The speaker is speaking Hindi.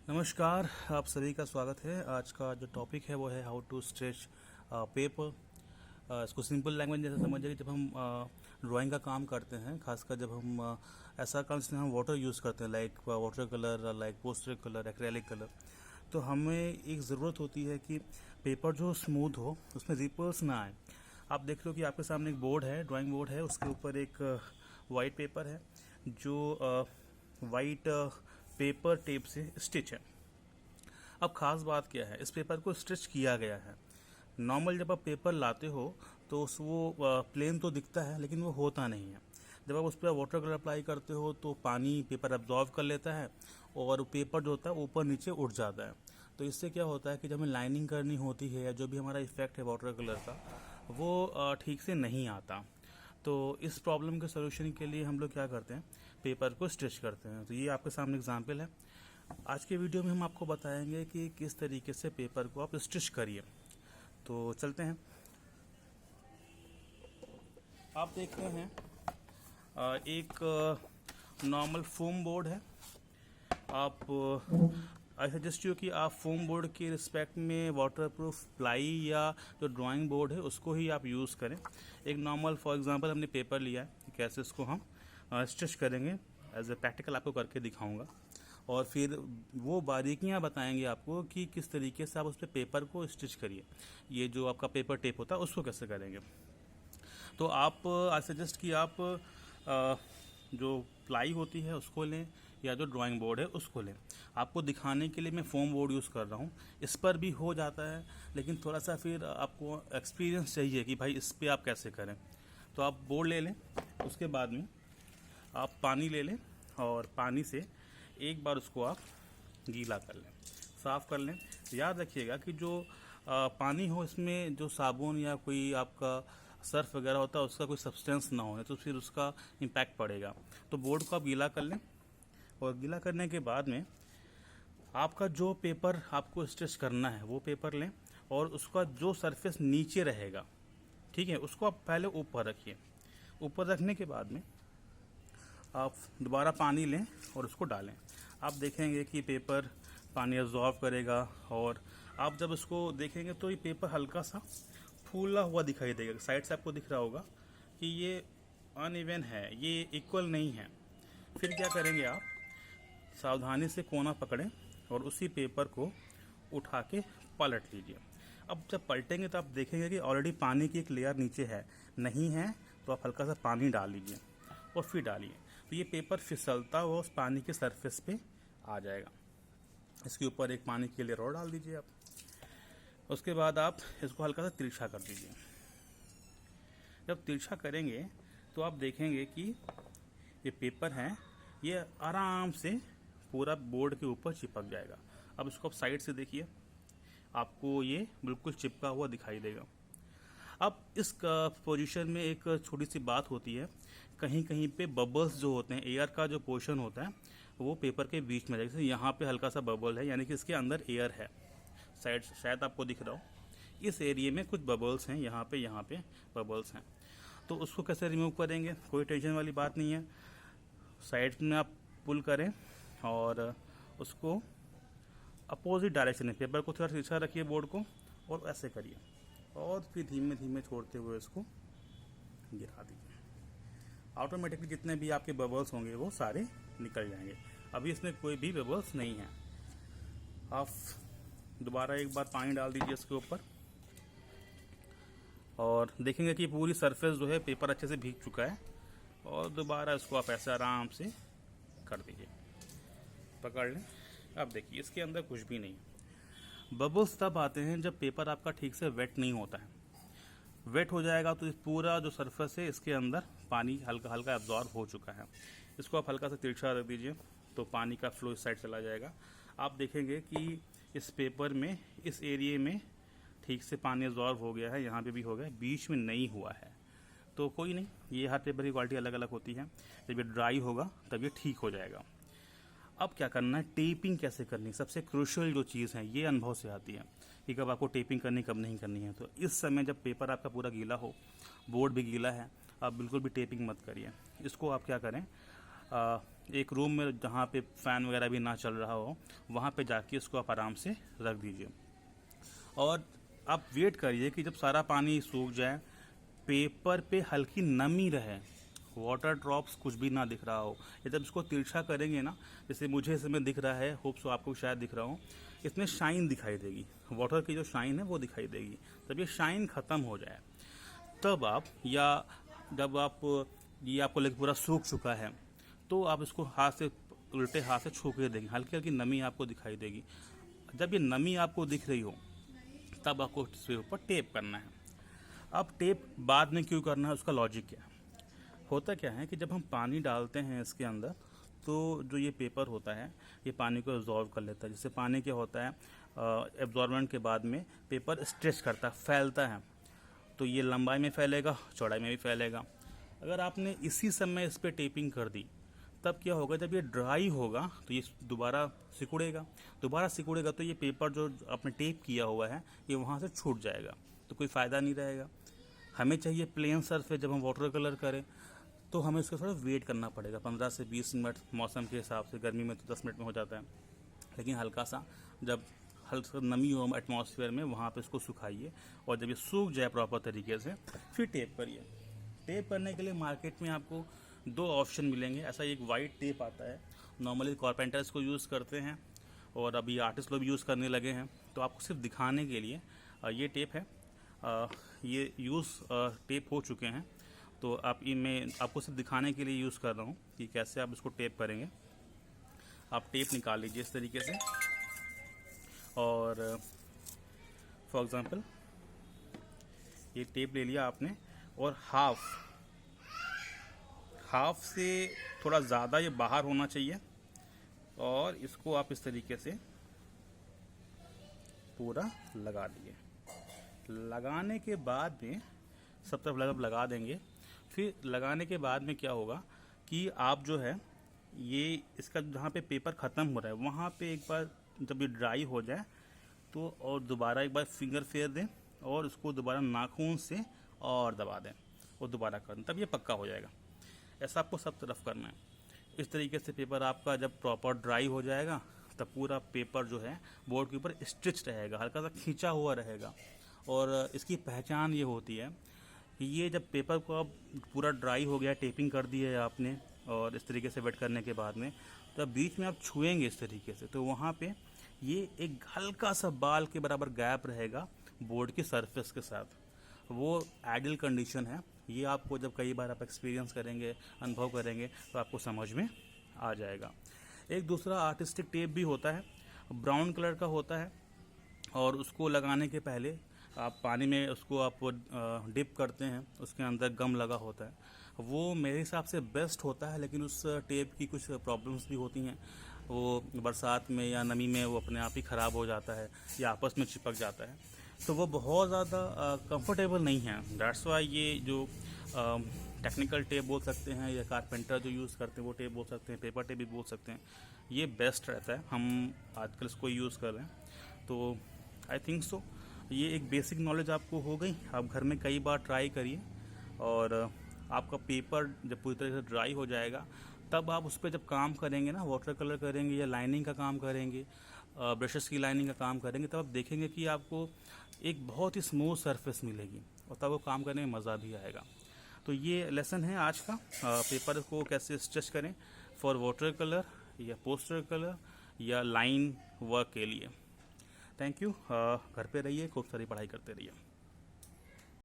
नमस्कार, आप सभी का स्वागत है। आज का जो टॉपिक है वो है हाउ टू स्ट्रेच पेपर। इसको सिंपल लैंग्वेज जैसे समझिए कि जब हम ड्राइंग का काम करते हैं, खासकर जब हम ऐसा काम जिसमें हम वाटर यूज़ करते हैं, like water colour, like poster colour, acrylic colour, तो हमें एक ज़रूरत होती है कि पेपर जो स्मूथ हो, उसमें रिपल्स ना आए। आप देख लो कि आपके सामने एक बोर्ड है, ड्राइंग बोर्ड है, उसके ऊपर एक वाइट पेपर है जो वाइट पेपर टेप से स्टिच है। अब खास बात क्या है, इस पेपर को स्टिच किया गया है। नॉर्मल जब आप पेपर लाते हो तो वो प्लेन तो दिखता है लेकिन वो होता नहीं है। जब आप उस पर वाटर कलर अप्लाई करते हो तो पानी पेपर एब्जॉर्व कर लेता है और पेपर जो होता है ऊपर नीचे उठ जाता है। तो इससे क्या होता है कि जब हमें लाइनिंग करनी होती है या जो भी हमारा इफेक्ट है वाटर कलर का, वो ठीक से नहीं आता। तो इस प्रॉब्लम के सोल्यूशन के लिए हम लोग क्या करते हैं, पेपर को स्ट्रेच करते हैं। तो ये आपके सामने एग्जांपल है। आज के वीडियो में हम आपको बताएंगे कि किस तरीके से पेपर को आप स्टिच करिए। तो चलते हैं। आप देख रहे हैं एक नॉर्मल फोम बोर्ड है। आप आई सजेस्ट यू कि आप फोम बोर्ड के रिस्पेक्ट में वाटरप्रूफ प्लाई या जो ड्राइंग बोर्ड है उसको ही आप यूज़ करें। एक नॉर्मल फॉर एग्जांपल हमने पेपर लिया है कि कैसे इसको हम स्टिच करेंगे, एज ए प्रैक्टिकल आपको करके दिखाऊंगा और फिर वो बारीकियां बताएंगे आपको कि किस तरीके से आप उस पर पेपर को स्टिच करिए। ये जो आपका पेपर टेप होता है उसको कैसे करेंगे। तो आप आई सजेस्ट कि आप जो प्लाई होती है उसको लें या जो ड्राइंग बोर्ड है उसको लें। आपको दिखाने के लिए मैं फोम बोर्ड यूज़ कर रहा हूँ। इस पर भी हो जाता है लेकिन थोड़ा सा फिर आपको एक्सपीरियंस चाहिए कि भाई इस पर आप कैसे करें। तो आप बोर्ड ले लें, उसके बाद में आप पानी ले लें और पानी से एक बार उसको आप गीला कर लें, साफ़ कर लें। याद रखिएगा कि जो पानी हो इसमें जो साबुन या कोई आपका सर्फ वगैरह होता है उसका कोई सब्सटेंस ना हो, तो फिर उसका इम्पैक्ट पड़ेगा। तो बोर्ड को आप गीला कर लें और गीला करने के बाद में आपका जो पेपर आपको स्टिच करना है वो पेपर लें और उसका जो सरफेस नीचे रहेगा, ठीक है, उसको आप पहले ऊपर रखिए। ऊपर रखने के बाद में आप दोबारा पानी लें और उसको डालें। आप देखेंगे कि पेपर पानी एब्जॉर्व करेगा और आप जब उसको देखेंगे तो ये पेपर हल्का सा फूला हुआ दिखाई देगा। साइड से आपको दिख रहा होगा कि ये अनइवन है, ये इक्वल नहीं है। फिर क्या करेंगे, आप सावधानी से कोना पकड़ें और उसी पेपर को उठा के पलट लीजिए। अब जब पलटेंगे तो आप देखेंगे कि ऑलरेडी पानी की एक लेयर नीचे है, नहीं है तो आप हल्का सा पानी डाल लीजिए और फिर डालिए। तो ये पेपर फिसलता हुआ उस पानी के सरफेस पे आ जाएगा। इसके ऊपर एक पानी की लेयर और डाल दीजिए आप। उसके बाद आप इसको हल्का सा तिरछा कर दीजिए। जब तिरछा करेंगे तो आप देखेंगे कि ये पेपर है, ये आराम से पूरा बोर्ड के ऊपर चिपक जाएगा। अब इसको आप साइड से देखिए, आपको ये बिल्कुल चिपका हुआ दिखाई देगा। अब इस पोजीशन में एक छोटी सी बात होती है, कहीं कहीं पे बबल्स जो होते हैं, एयर का जो पोर्शन होता है वो पेपर के बीच में, जैसे यहाँ पे हल्का सा बबल है यानी कि इसके अंदर एयर है। साइड शायद आपको दिख रहा हो, इस एरिया में कुछ बबल्स हैं, यहाँ पे बबल्स हैं। तो उसको कैसे रिमूव करेंगे, कोई टेंशन वाली बात नहीं है। साइड में आप पुल करें और उसको अपोजिट डायरेक्शन में पेपर को थोड़ा तिरछा रखिए बोर्ड को और ऐसे करिए और फिर धीमे धीमे छोड़ते हुए इसको गिरा दीजिए। ऑटोमेटिकली जितने भी आपके बबल्स होंगे वो सारे निकल जाएंगे। अभी इसमें कोई भी बबल्स नहीं है। आप दोबारा एक बार पानी डाल दीजिए इसके ऊपर और देखेंगे कि पूरी सरफेस जो है पेपर अच्छे से भीग चुका है। और दोबारा इसको आप ऐसे आराम से कर दीजिए, पकड़ लें। अब देखिए इसके अंदर कुछ भी नहीं है। बबल्स तब आते हैं जब पेपर आपका ठीक से वेट नहीं होता है। वेट हो जाएगा तो इस पूरा जो सरफेस है इसके अंदर पानी हल्का हल्का एब्जॉर्ब हो चुका है। इसको आप हल्का सा तिरछा रख दीजिए तो पानी का फ्लो इस साइड चला जाएगा। आप देखेंगे कि इस पेपर में इस एरिया में ठीक से पानी एब्जॉर्ब हो गया है, यहाँ पे भी हो गया, बीच में नहीं हुआ है। तो कोई नहीं, ये हर पेपर की क्वालिटी अलग अलग होती है। जब ये ड्राई होगा तब ये ठीक हो जाएगा। अब क्या करना है, टेपिंग कैसे करनी, सबसे क्रूशियल जो चीज़ है ये अनुभव से आती है कि कब आपको टेपिंग करनी कब नहीं करनी है। तो इस समय जब पेपर आपका पूरा गीला हो, बोर्ड भी गीला है, आप बिल्कुल भी टेपिंग मत करिए। इसको आप क्या करें, एक रूम में जहाँ पे फ़ैन वगैरह भी ना चल रहा हो, वहाँ पे जाके इसको आप आराम से रख दीजिए और आप वेट करिए कि जब सारा पानी सूख जाए, पेपर पे हल्की नमी रहे, वाटर ड्रॉप्स कुछ भी ना दिख रहा हो। ये जब इसको तिरछा करेंगे ना, जैसे मुझे इसमें दिख रहा है, होप सो आपको शायद दिख रहा हो, इसमें शाइन दिखाई देगी, वाटर की जो शाइन है वो दिखाई देगी। जब ये शाइन ख़त्म हो जाए तब आप, या जब आप ये आपको लगे पूरा सूख चुका है, तो आप इसको हाथ से, उल्टे हाथ से छू के देंगे, हल्की हल्की नमी आपको दिखाई देगी। जब ये नमी आपको दिख रही हो तब आपको इसके ऊपर टेप करना है। अब टेप बाद में क्यों करना है, उसका लॉजिक क्या है? होता क्या है कि जब हम पानी डालते हैं इसके अंदर, तो जो ये पेपर होता है ये पानी को एब्जॉर्व कर लेता है, जिससे पानी क्या होता है, एब्जॉर्बेंट के बाद में पेपर स्ट्रेच करता है, फैलता है, तो ये लंबाई में फैलेगा, चौड़ाई में भी फैलेगा। अगर आपने इसी समय इस पर टेपिंग कर दी, तब क्या होगा, जब ये ड्राई होगा तो ये दोबारा सिकुड़ेगा तो ये पेपर जो आपने टेप किया हुआ है ये वहाँ से छूट जाएगा, तो कोई फ़ायदा नहीं रहेगा। हमें चाहिए प्लेन सरफेस। जब हम वाटर कलर करें तो हमें उसका थोड़ा वेट करना पड़ेगा, 15 से 20 मिनट, मौसम के हिसाब से, गर्मी में तो 10 मिनट में हो जाता है, लेकिन हल्का सा जब हल्का नमी हो एटमॉस्फेयर में, वहाँ पे इसको सुखाइए और जब ये सूख जाए प्रॉपर तरीके से फिर टेप करिए। टेप करने के लिए मार्केट में आपको 2 ऑप्शन मिलेंगे। ऐसा एक वाइट टेप आता है, नॉर्मली कारपेंटर्स को यूज़ करते हैं और अभी आर्टिस्ट लोग भी यूज़ करने लगे हैं। तो आपको सिर्फ दिखाने के लिए ये टेप है, ये यूज़ टेप हो चुके हैं, तो आप इनमें आपको सिर्फ दिखाने के लिए यूज़ कर रहा हूँ कि कैसे आप इसको टेप करेंगे। आप टेप निकाल लीजिए इस तरीके से, और फॉर एग्ज़ाम्पल ये टेप ले लिया आपने और हाफ से थोड़ा ज़्यादा ये बाहर होना चाहिए, और इसको आप इस तरीके से पूरा लगा दिए। लगाने के बाद में सब तरफ लगा देंगे। फिर लगाने के बाद में क्या होगा कि आप जो है ये इसका जहाँ पे पेपर ख़त्म हो रहा है वहाँ पे एक बार जब ये ड्राई हो जाए तो और दोबारा एक बार फिंगर फेर दें और उसको दोबारा नाखून से और दबा दें और दोबारा कर दें, तब ये पक्का हो जाएगा। ऐसा आपको सब तरफ करना है। इस तरीके से पेपर आपका जब प्रॉपर ड्राई हो जाएगा तब पूरा पेपर जो है बोर्ड के ऊपर स्टिच रहेगा, हल्का सा खींचा हुआ रहेगा। और इसकी पहचान ये होती है कि ये जब पेपर को अब पूरा ड्राई हो गया, टेपिंग कर दी है आपने और इस तरीके से वेट करने के बाद में, तब बीच में आप छुएंगे इस तरीके से, तो वहाँ पे ये एक हल्का सा बाल के बराबर गैप रहेगा बोर्ड की सरफेस के साथ। वो आइडियल कंडीशन है। ये आपको जब कई बार आप एक्सपीरियंस करेंगे, अनुभव करेंगे, तो आपको समझ में आ जाएगा। एक दूसरा आर्टिस्टिक टेप भी होता है, ब्राउन कलर का होता है, और उसको लगाने के पहले आप पानी में उसको आप डिप करते हैं, उसके अंदर गम लगा होता है। वो मेरे हिसाब से बेस्ट होता है, लेकिन उस टेप की कुछ प्रॉब्लम्स भी होती हैं। वो बरसात में या नमी में वो अपने आप ही ख़राब हो जाता है या आपस में चिपक जाता है, तो वो बहुत ज़्यादा कंफर्टेबल नहीं है। दैट्स वाई ये जो टेक्निकल टेप बोल सकते हैं या कारपेंटर जो यूज़ करते हैं वो टेप बोल सकते हैं, पेपर टेप भी बोल सकते हैं, ये बेस्ट रहता है। हम आजकल इसको यूज़ कर रहे हैं, तो आई थिंक सो ये एक बेसिक नॉलेज आपको हो गई। आप घर में कई बार ट्राई करिए और आपका पेपर जब पूरी तरह से ड्राई हो जाएगा तब आप उस पर जब काम करेंगे ना, वाटर कलर करेंगे या लाइनिंग का काम करेंगे, ब्रशेस की लाइनिंग का काम करेंगे, तब आप देखेंगे कि आपको एक बहुत ही स्मूथ सरफेस मिलेगी और तब वो काम करने में मज़ा भी आएगा। तो ये लेसन है आज का, पेपर को कैसे स्टिच करें फॉर वाटर कलर या पोस्टर कलर या लाइन वर्क के लिए। Thank you. घर पे रहिए, खूब सारी पढ़ाई करते रहिए।